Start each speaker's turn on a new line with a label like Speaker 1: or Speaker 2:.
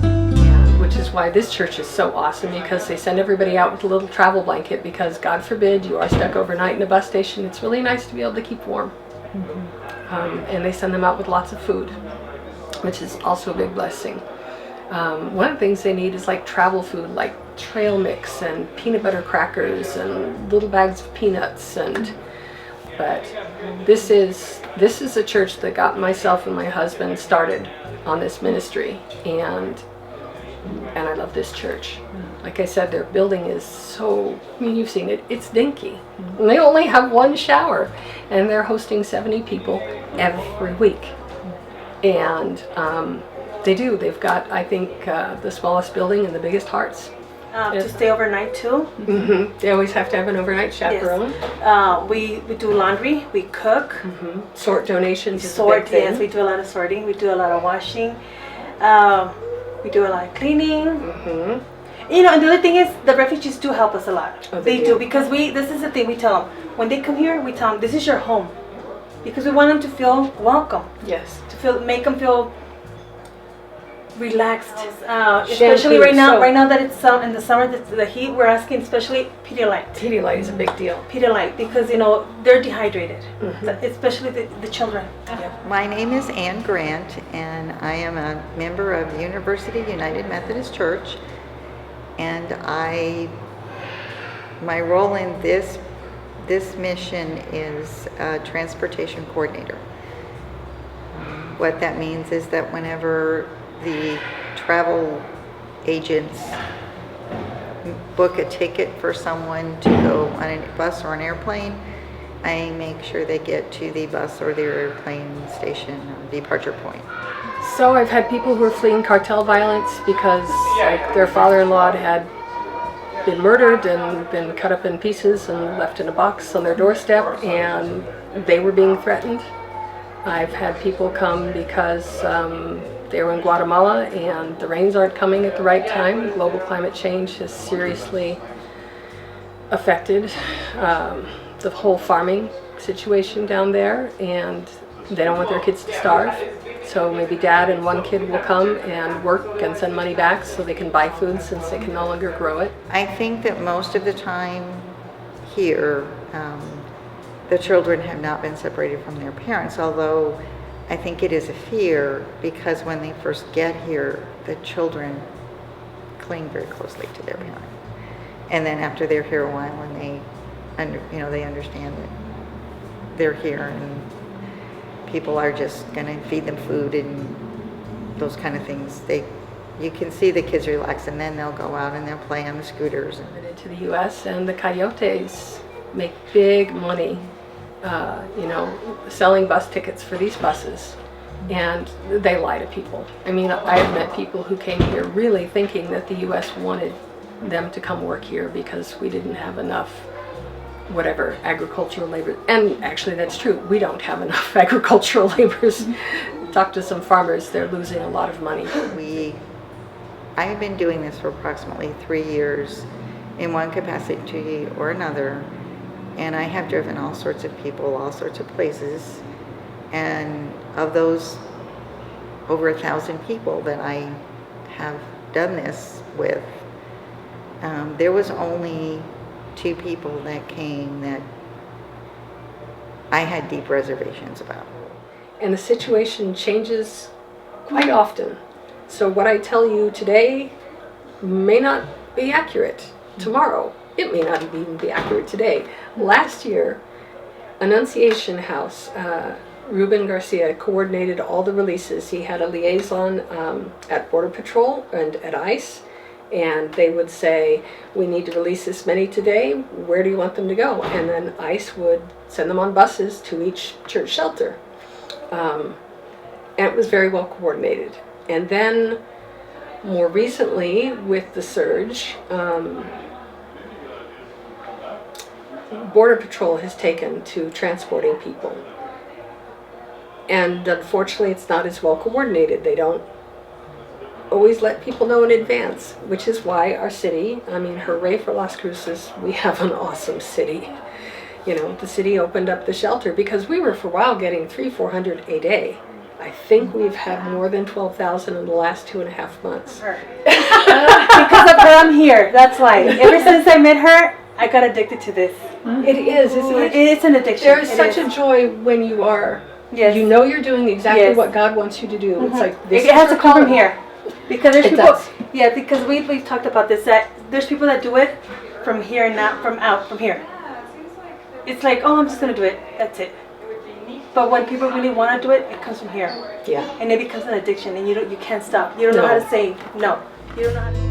Speaker 1: And which is why this church is so awesome, because they send everybody out with a little travel blanket, because God forbid you are stuck overnight in a bus station. It's really nice to be able to keep warm. And they send them out with lots of food, which is also a big blessing. One of the things they need is like travel food, like trail mix and peanut butter crackers and little bags of peanuts. But this is a church that got myself and my husband started on this ministry, and I love this church. Like I said, their building is so, I mean, you've seen it, it's dinky. And they only have one shower, and they're hosting 70 people every week. And they've got, I think, the smallest building and the biggest hearts.
Speaker 2: To stay overnight too.
Speaker 1: Mm-hmm. They always have to have an overnight chaperone.
Speaker 2: Yes. We do laundry, we cook.
Speaker 1: Mm-hmm. Sort donations.
Speaker 2: Yes, we do a lot of sorting, we do a lot of washing. We do a lot of cleaning. Mm-hmm. You know, and the other thing is, the refugees do help us a lot. Oh, they do, because this is the thing we tell them. When they come here, we tell them, this is your home. Because we want them to feel welcome.
Speaker 1: Yes.
Speaker 2: Make them feel relaxed, especially right now that it's in the summer, the heat. We're asking, especially Pedialyte.
Speaker 1: Pedialyte is a big deal.
Speaker 2: Pedialyte, because they're dehydrated, especially the children.
Speaker 3: Yep. My name is Ann Grant, and I am a member of University United Methodist Church, and my role in this mission is a transportation coordinator. What that means is that whenever the travel agents book a ticket for someone to go on a bus or an airplane, I make sure they get to the bus or the airplane station or departure point.
Speaker 1: So I've had people who are fleeing cartel violence because their father-in-law had been murdered and been cut up in pieces and left in a box on their doorstep, and they were being threatened. I've had people come because they were in Guatemala and the rains aren't coming at the right time. Global climate change has seriously affected the whole farming situation down there, and they don't want their kids to starve. So maybe dad and one kid will come and work and send money back so they can buy food, since they can no longer grow it.
Speaker 3: I think that most of the time here, the children have not been separated from their parents, although I think it is a fear, because when they first get here, the children cling very closely to their parent. And then after they're here a while, and they understand that they're here and people are just going to feed them food and those kind of things. You can see the kids relax, and then they'll go out and they'll play on the scooters.
Speaker 1: To the U.S., and the coyotes make big money selling bus tickets for these buses, and they lie to people. I mean, I've met people who came here really thinking that the U.S. wanted them to come work here because we didn't have enough agricultural labor. And actually that's true, we don't have enough agricultural laborers. Talk to some farmers, they're losing a lot of money.
Speaker 3: I have been doing this for approximately 3 years in one capacity or another, and I have driven all sorts of people, all sorts of places, and of those over 1,000 people that I have done this with, there was only 2 people that came that I had deep reservations about.
Speaker 1: And the situation changes quite often. So what I tell you today may not be accurate tomorrow. It may not even be accurate today. Last year, Annunciation House, Ruben Garcia coordinated all the releases. He had a liaison at Border Patrol and at ICE, and they would say, we need to release this many today, where do you want them to go? And then ICE would send them on buses to each church shelter. And it was very well coordinated. And then more recently, with the surge, Border Patrol has taken to transporting people. And unfortunately, it's not as well coordinated. They don't always let people know in advance, which is why our city, hooray for Las Cruces, we have an awesome city. The city opened up the shelter because we were for a while getting 300-400 a day. I think we've had more than 12,000 in the last 2.5 months.
Speaker 2: Because of her, I'm here. That's why. Ever since I met her, I got addicted to this.
Speaker 1: It is, isn't it?
Speaker 2: It's an addiction.
Speaker 1: There is
Speaker 2: It
Speaker 1: such
Speaker 2: is.
Speaker 1: a joy when you are.
Speaker 2: Yes.
Speaker 1: You know you're doing exactly
Speaker 2: Yes.
Speaker 1: what God wants you to do. It's like this.
Speaker 2: It has
Speaker 1: is
Speaker 2: to come from here. Because there's
Speaker 1: It
Speaker 2: people.
Speaker 1: does.
Speaker 2: Yeah, because we've talked about this. That there's people that do it from here and not from here. It's like, oh, I'm just gonna do it. That's it. But when people really want to do it, it comes from here,
Speaker 1: Yeah.
Speaker 2: and it becomes an addiction, and you can't stop. You don't know
Speaker 1: No.
Speaker 2: how to say no. You don't know how to.